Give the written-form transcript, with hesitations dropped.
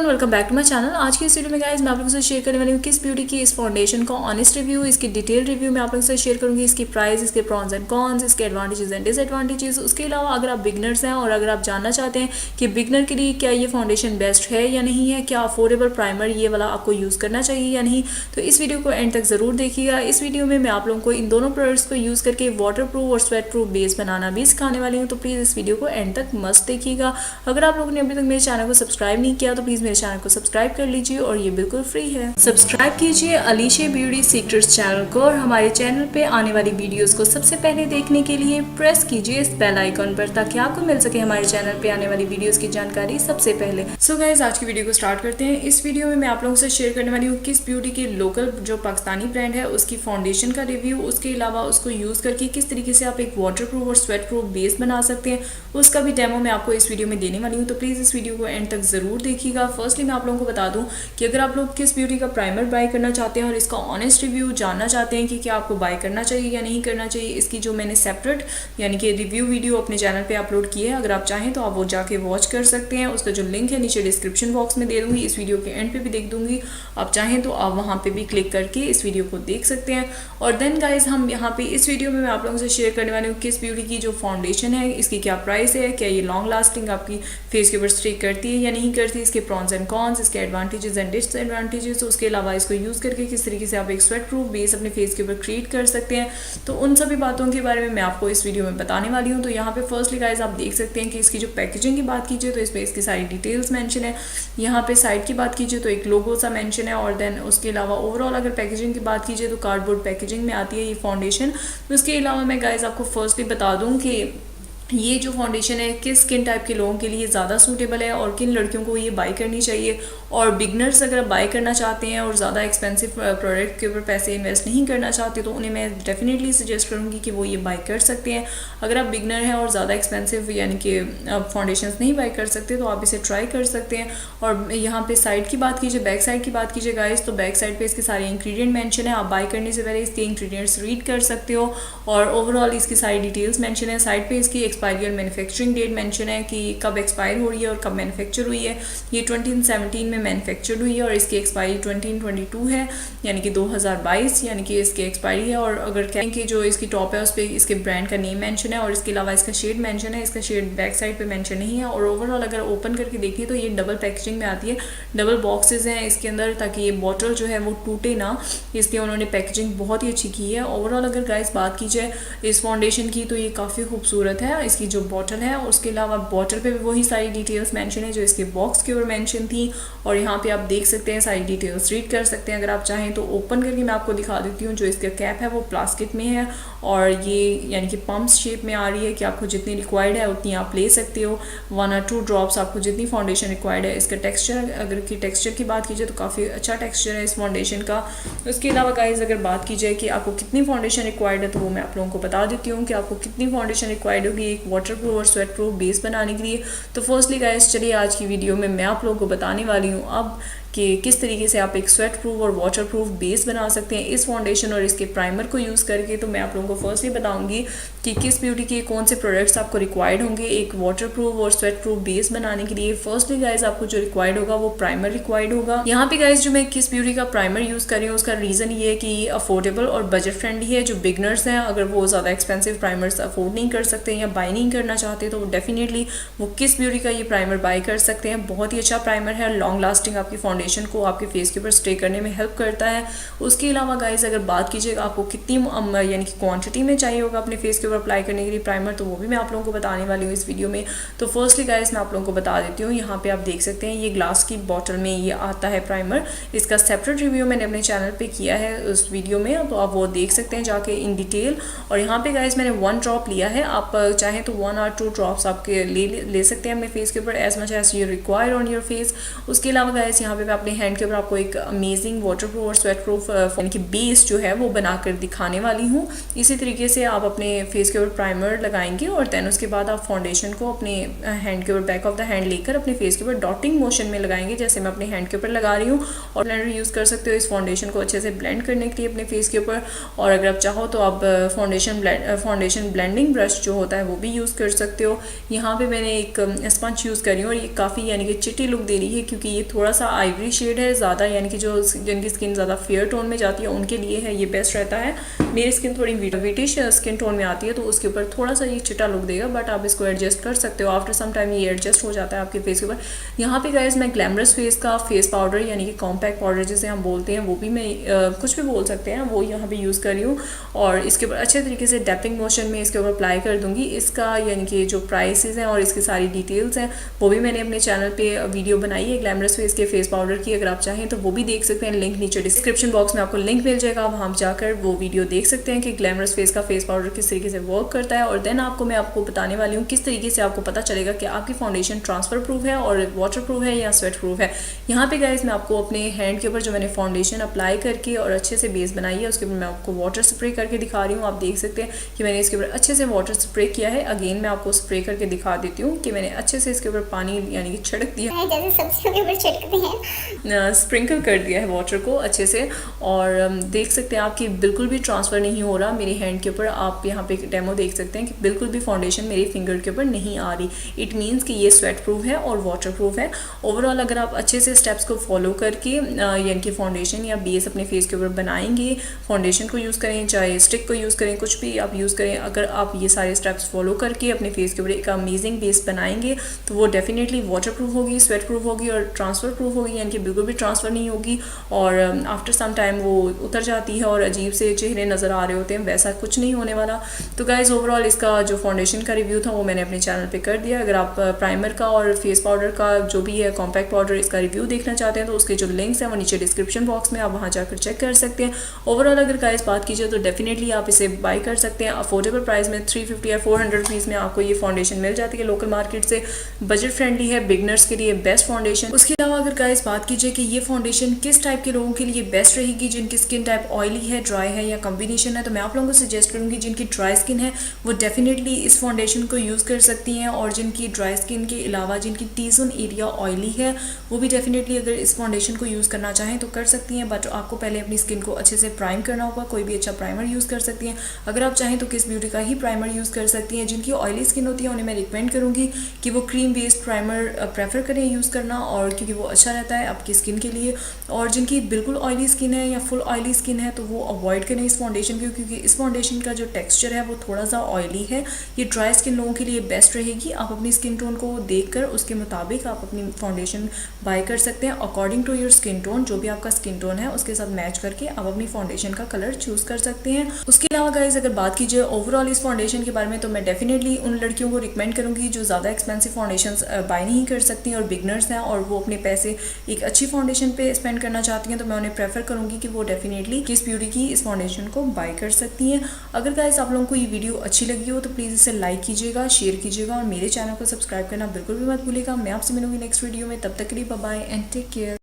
Everyone, welcome back to my channel. आज की इस वीडियो में गाइस मैं आप लोगों से शेयर करने वाली हूँ किस ब्यूटी की इस फाउंडेशन का ऑनेस्ट रिव्यू, इसकी डिटेल रिव्यू मैं आप लोगों से शेयर करूँगी। इसकी प्राइस, इसके प्रॉन्स एंड कॉन्स, इसके एडवांटेजेस एंड डिसएडवांटेजेस। उसके अलावा अगर आप बिगनर्स हैं और अगर आप जानना चाहते हैं कि बिगनर के लिए क्या ये फाउंडेशन बेस्ट है या नहीं है, क्या अफोर्डेबल प्राइमर ये वाला आपको यूज़ करना चाहिए या नहीं, तो इस वीडियो को एंड तक ज़रूर देखिएगा। इस वीडियो में मैं आप लोगों को इन दोनों प्रोडक्ट्स को यूज़ करके वाटर प्रूफ और स्वेट प्रूफ बेस बनाना भी सिखाने वाली हूँ, तो प्लीज़ इस वीडियो को एंड तक मस्त देखिएगा। अगर आप लोगों ने अभी तक मेरे चैनल को सब्सक्राइब नहीं किया तो प्लीज़ मेरे चैनल को सब्सक्राइब कर लीजिए और ये बिल्कुल फ्री है। सब्सक्राइब कीजिए अलीशे ब्यूटी सीक्रेट्स चैनल को और हमारे चैनल पे आने वाली वीडियोस को सबसे पहले देखने के लिए प्रेस कीजिए इस बेल आइकॉन पर ताकि आपको मिल सके हमारे चैनल पे आने वाली वीडियोस की जानकारी सबसे पहले। सो गाइस, आज की वीडियो को स्टार्ट करते हैं। इस वीडियो में मैं आप लोगों से शेयर करने वाली हूँ किस ब्यूटी के लोकल जो पाकिस्तानी ब्रांड है उसकी फाउंडेशन का रिव्यू, उसके अलावा उसको यूज़ करके किस तरीके से आप एक वाटर प्रूफ और स्वेट प्रूफ बेस बना सकते हैं, उसका भी डेमो मैं आपको इस वीडियो में देने वाली हूँ, तो प्लीज़ इस वीडियो को एंड तक ज़रूर देखिएगा। फर्स्टली मैं आप लोगों को बता दूं कि अगर आप लोग किस ब्यूटी का प्राइमर बाय करना चाहते हैं और इसका ऑनेस्ट रिव्यू जानना चाहते हैं कि क्या आपको बाय करना चाहिए या नहीं करना चाहिए, इसकी जो मैंने सेपरेट यानी कि रिव्यू वीडियो अपने चैनल पे अपलोड की है, अगर आप चाहें तो आप वो जाके वॉच कर सकते हैं। उसका जो लिंक है नीचे डिस्क्रिप्शन बॉक्स में दे दूँगी, इस वीडियो के एंड पे भी देख दूँगी। आप चाहें तो आप वहाँ पर भी क्लिक करके इस वीडियो को देख सकते हैं। और देन गाइज, हम यहाँ पे इस वीडियो में मैं आप लोगों से शेयर करने वाली हूँ किस ब्यूटी की जो फाउंडेशन है इसकी क्या प्राइस है, क्या ये लॉन्ग लास्टिंग आपकी फेस के ऊपर स्टे करती है या नहीं करती, इसके प्रॉन्स एंड कॉन्स, इसके एडवांटेजेस एंड डिसएडवांटेजेस। उसके अलावा इसको यूज़ करके किस तरीके से आप एक स्वेट प्रूफ बेस अपने फेस के ऊपर क्रिएट कर सकते हैं, तो उन सभी बातों के बारे में मैं आपको इस वीडियो में बताने वाली हूँ। तो यहाँ पे फर्स्टली गाइज आप देख सकते हैं कि इसकी जो पैकेजिंग की बात कीजिए तो इसमें इसकी सारी डिटेल्स मेंशन है। यहाँ पे साइड की बात कीजिए तो एक लोगो सा मेंशन है और देन उसके अलावा ओवरऑल अगर पैकेजिंग की बात कीजिए तो कार्डबोर्ड पैकेजिंग में आती है ये फाउंडेशन। उसके अलावा मैं गाइज आपको फर्स्टली बता दूँ कि ये जो फाउंडेशन है किस स्किन टाइप के लोगों के लिए ज़्यादा सूटेबल है और किन लड़कियों को ये बाय करनी चाहिए। और बिगनर्स अगर बाय करना चाहते हैं और ज़्यादा एक्सपेंसिव प्रोडक्ट के ऊपर पैसे इन्वेस्ट नहीं करना चाहते तो उन्हें मैं डेफिनेटली सजेस्ट करूँगी कि वो ये बाय कर सकते हैं। अगर आप बिगनर हैं और ज़्यादा एक्सपेंसिव यानी कि फाउंडेशन नहीं बाय कर सकते तो आप इसे ट्राई कर सकते हैं। और यहाँ पे साइड की बात कीजिए, बैक साइड की बात कीजिए गाइस, तो बैक साइड पे इसके सारे इंग्रेडिएंट मेंशन है। आप बाय करने से पहले इसके इंग्रेडिएंट्स रीड कर सकते हो और ओवरऑल इसकी सारी डिटेल्स मेंशन है। साइड पे इसकी एक्सपायरी और मैन्युफैक्चरिंग डेट मेंशन है कि कब एक्सपायर हो रही है और कब मैन्युफैक्चर हुई है। ये 2017 में मैन्युफैक्चर्ड हुई है और इसकी एक्सपायरी 2022 है यानी कि 2022 यानी कि इसकी एक्सपायरी है। और अगर कहें कि जो इसकी टॉप है उस पर इसके ब्रांड का नेम मेंशन है और इसके अलावा इसका शेड मेंशन है। इसका शेड बैक साइड पे मेंशन नहीं है। और ओवरऑल अगर ओपन करके देखें तो ये डबल पैकेजिंग में आती है, डबल बॉक्सेस हैं इसके अंदर ताकि ये बॉटल जो है वो टूटे ना, इसलिए उन्होंने पैकेजिंग बहुत ही अच्छी की है। ओवरऑल अगर गाइस बात की जाए इस फाउंडेशन की तो ये काफ़ी खूबसूरत है। इसकी जो बॉटल है उसके अलावा बॉटल पे भी वही सारी डिटेल्स मेंशन है जो इसके बॉक्स के ऊपर मेंशन थी और यहाँ पे आप देख सकते हैं सारी डिटेल्स रीड कर सकते हैं। अगर आप चाहें तो ओपन करके मैं आपको दिखा देती हूँ। जो इसका कैप है वो प्लास्टिक में है और ये यानी कि पम्प्स शेप में आ रही है कि आपको जितनी रिक्वायर्ड है उतनी आप ले सकते हो, 1 और 2 ड्रॉप्स आपको जितनी फाउंडेशन रिक्वायर्ड है। इसका टेक्सचर, अगर की टेक्सचर की बात कीजिए तो काफ़ी अच्छा टेक्सचर है इस फाउंडेशन का। उसके अलावा गाइज अगर बात की जाए कि आपको कितनी फाउंडेशन रिक्वायर्ड है तो वो मैं आप लोगों को बता देती हूँ कि आपको कितनी फाउंडेशन रिक्वायर्ड होगी एक वाटर प्रूफ और स्वेट प्रूफ बेस बनाने के लिए। तो फर्स्टली गाइस चलिए आज की वीडियो में मैं आप लोगों को बताने वाली हूँ अब कि किस तरीके से आप एक स्वेट प्रूफ और वाटर प्रूफ बेस बना सकते हैं इस फाउंडेशन और इसके प्राइमर को यूज़ करके। तो मैं आप लोगों को फर्स्टली बताऊंगी कि किस ब्यूटी के कौन से प्रोडक्ट्स आपको रिक्वायर्ड होंगे एक वाटर प्रूफ और स्वेट प्रूफ बेस बनाने के लिए। फर्स्टली गाइज आपको जो रिक्वायर्ड होगा वो प्राइमर रिक्वायर्ड होगा। यहाँ पे गाइज जो मैं किस ब्यूटी का प्राइमर यूज़ कर रही हूँ उसका रीज़न ये है कि अफोर्डेबल और बजट फ्रेंडली है। जो बिगनर्स हैं अगर वो ज़्यादा एक्सपेंसिव प्राइमर्स अफोर्ड नहीं कर सकते या बाय नहीं करना चाहते तो डेफिनेटली वो किस ब्यूटी का ये प्राइमर बाय कर सकते हैं। बहुत ही अच्छा प्राइमर है, लॉन्ग लास्टिंग आपकी फाउंडेशन को आपके फेस के ऊपर स्टे करने में हेल्प करता है। उसके अलावा गाइज अगर बात कीजिएगा आपको कितनी यानी कि क्वांटिटी में चाहिए होगा अपने फेस के ऊपर अप्लाई करने के लिए प्राइमर, तो वो भी मैं आप लोगों को बताने वाली हूँ इस वीडियो में। तो फर्स्टली गाइज मैं आप लोगों को बता देती हूँ, यहाँ पे आप देख सकते हैं ये ग्लास की बॉटल में ये आता है प्राइमर। इसका सेपरेट रिव्यू मैंने अपने चैनल पे किया है उस वीडियो में, तो आप वो देख सकते हैं जाके इन डिटेल। और यहाँ पे गाइज मैंने 1 ड्रॉप लिया है, आप चाहें तो 1 और 2 ड्रॉप्स आपके ले सकते हैं अपने फेस के ऊपर as much as you require on your face. उसके अलावा गाइज यहाँ पे मैं अपने हैंड के ऊपर आपको एक अमेजिंग वाटरप्रूफ और स्वेट प्रूफ यानी कि बेस जो है वो बनाकर दिखाने वाली हूँ। इसी तरीके से आप अपने फेस के ऊपर प्राइमर लगाएंगे और देन उसके बाद आप फाउंडेशन को अपने हैंड के ऊपर बैक ऑफ द हैंड लेकर अपने फेस के ऊपर डॉटिंग मोशन में लगाएंगे, जैसे मैं अपने हैंड के ऊपर लगा रही हूँ। और ब्लेंडर यूज़ कर सकते हो इस फाउंडेशन को अच्छे से ब्लेंड करने के लिए अपने फेस के ऊपर। और अगर आप चाहो तो आप फाउंडेशन ब्लेंडिंग ब्रश जो होता है वो भी यूज़ कर सकते हो। यहाँ पे मैंने एक स्पंज यूज़ करी हूँ और ये काफ़ी यानी कि चिट्टी लुक दे रही है, क्योंकि ये थोड़ा सा आइवरी शेड है ज़्यादा, यानी कि जो जिनकी स्किन ज़्यादा फेयर टोन में जाती है उनके लिए है ये बेस्ट रहता है। मेरी स्किन थोड़ी वीटिश स्किन टोन में आती है तो उसके ऊपर थोड़ा सा ये चिट्टा लुक देगा, बट आप इसको एडजस्ट कर सकते हो। आफ्टर सम टाइम ये एडजस्ट हो जाता है आपके फेस के ऊपर। यहाँ पे गाइस मैं ग्लैमरस फेस का फेस पाउडर यानी कि कॉम्पैक्ट पाउडर जिसे हम बोलते हैं, वो भी मैं कुछ भी बोल सकते हैं, वो यहाँ पे यूज़ कर रही हूँ और इसके ऊपर अच्छे तरीके से डैपिंग मोशन में इसके ऊपर अप्लाई कर दूँगी। इसका यानी कि जो प्राइसेस हैं और इसकी सारी डिटेल्स हैं वो भी मैंने अपने चैनल पे वीडियो बनाई है ग्लैमरस फेस के फेस पाउडर की, अगर आप चाहें तो वो भी देख सकते हैं। लिंक नीचे डिस्क्रिप्शन बॉक्स में आपको लिंक मिल जाएगा, आप वहाँ जाकर वो वीडियो देख सकते हैं कि ग्लैमरस फेस का फेस पाउडर किस तरीके से वर्क करता है। और देन मैं आपको बताने वाली हूँ किस तरीके से आपको पता चलेगा कि आपकी फाउंडेशन ट्रांसफर प्रूफ है और वाटर प्रूफ है या स्वेट प्रूफ है। यहाँ पे गाइस मैं आपको अपने हैंड के ऊपर जो मैंने फाउंडेशन अप्लाई करके और अच्छे से बेस बनाई है उसके ऊपर मैं आपको वाटर स्प्रे करके दिखा रही हूँ। आप देख सकते हैं कि मैंने इसके ऊपर अच्छे से वाटर स्प्रे किया है। अगेन मैं आपको स्प्रे करके दिखा देती हूँ कि मैंने अच्छे से इसके ऊपर पानी यानी कि छिड़क दिया है, जैसे सब्जियों के ऊपर छिड़कते हैं, स्प्रिंकल कर दिया है वाटर को अच्छे से। और देख सकते हैं आप कि बिल्कुल भी ट्रांसफ़र नहीं हो रहा मेरे हैंड के ऊपर। आप यहाँ पे डेमो देख सकते हैं कि बिल्कुल भी फाउंडेशन मेरे फिंगर के ऊपर नहीं आ रही। इट मीन्स कि ये स्वेट प्रूफ है और वाटर प्रूफ है। ओवरऑल अगर आप अच्छे से स्टेप्स को फॉलो करके यानी कि फाउंडेशन या बेस अपने फेस के ऊपर बनाएंगे, फाउंडेशन को यूज़ करें चाहे स्टिक को यूज़ करें, कुछ भी आप यूज़ करें, अगर आप ये सारे स्टेप्स फॉलो करके अपने फेस के ऊपर एक अमेजिंग बेस बनाएंगे तो वो डेफिनेटली वाटर प्रूफ होगी, स्वेट प्रूफ होगी और ट्रांसफ़र प्रूफ होगी, यानी कि बिल्कुल भी ट्रांसफ़र नहीं होगी और आफ्टर सम टाइम वो उतर जाती है और अजीब से चेहरे नज़र आ रहे होते हैं, वैसा कुछ नहीं होने वाला। तो गाइज़ ओवरऑल इसका जो फाउंडेशन का रिव्यू था वो मैंने अपने चैनल पे कर दिया। अगर आप प्राइमर का और फेस पाउडर का जो भी है कॉम्पैक्ट पाउडर इसका रिव्यू देखना चाहते हैं तो उसके जो लिंक्स हैं वो नीचे डिस्क्रिप्शन बॉक्स में आप वहाँ जाकर चेक कर सकते हैं। ओवरऑल अगर गाइस बात कीजिए तो डेफिनेटली आप इसे बाई कर सकते हैं अफोर्डेबल प्राइस में। 350 या 400 रुपीज़ में आपको ये फाउंडेशन मिल जाती है लोकल मार्केट से। बजट फ्रेंडली है, बिगनर्स के लिए बेस्ट फाउंडेशन। उसके अलावा अगर गाइस बात कीजिए कि ये फाउंडेशन किस टाइप के लोगों के लिए बेस्ट रहेगी, जिनकी स्किन टाइप ऑयली है, ड्राई है या कॉम्बिनेशन है, तो मैं आप लोगों को सजेस्ट करूँगी जिनकी ड्राई स्किन है वो डेफिनेटली इस फाउंडेशन को यूज़ कर सकती हैं। और जिनकी ड्राई स्किन के अलावा जिनकी टी जोन एरिया ऑयली है वो भी डेफिनेटली अगर इस फाउंडेशन को यूज़ करना चाहें तो कर सकती हैं, बट आपको पहले अपनी स्किन को अच्छे से प्राइम करना होगा। कोई भी अच्छा प्राइमर यूज़ कर सकती हैं। अगर आप चाहें तो किस ब्यूटी का ही प्राइमर यूज़ कर सकती हैं। जिनकी ऑयली स्किन होती है उन्हें मैं रिकमेंड करूँगी कि वो क्रीम बेस्ड प्राइमर प्रेफर करें यूज़ करना, और क्योंकि वो अच्छा रहता है आपकी स्किन के लिए। और जिनकी बिल्कुल ऑयली स्किन है या फुल ऑयली स्किन है तो वो अवॉइड करें इस फाउंडेशन को, क्योंकि इस फाउंडेशन का जो टेक्सचर है वो थोड़ा सा ऑयली है। ये ड्राई स्किन लोगों के लिए बेस्ट रहेगी। आप अपनी स्किन टोन को देखकर उसके मुताबिक आप अपनी फाउंडेशन बाय कर सकते हैं। According to your skin tone, जो भी आपका स्किन टोन है उसके साथ मैच करके आप अपनी फाउंडेशन का कलर चूज कर सकते हैं। उसके अलावा गाइस अगर बात कीजिए ओवरऑल इस फाउंडेशन के बारे में तो मैं डेफिनेटली उन लड़कियों को रिकमेंड करूंगी जो ज़्यादा एक्सपेंसिव फाउंडेशंस बाय नहीं कर सकती और बिगनर्स हैं और वो अपने पैसे एक अच्छी फाउंडेशन पे स्पेंड करना चाहती हैं, तो मैं उन्हें प्रेफर करूंगी कि वो डेफिनेटली किस ब्यूटी की इस फाउंडेशन को बाय कर सकती हैं। अगर गाइस आप लोगों को ये वीडियो अच्छी लगी हो तो प्लीज़ इसे लाइक कीजिएगा, शेयर कीजिएगा और मेरे चैनल को सब्सक्राइब करना बिल्कुल भी मत भूलिएगा। मैं आपसे मिलूंगी नेक्स्ट वीडियो में, तब तक के लिए bye bye and take care.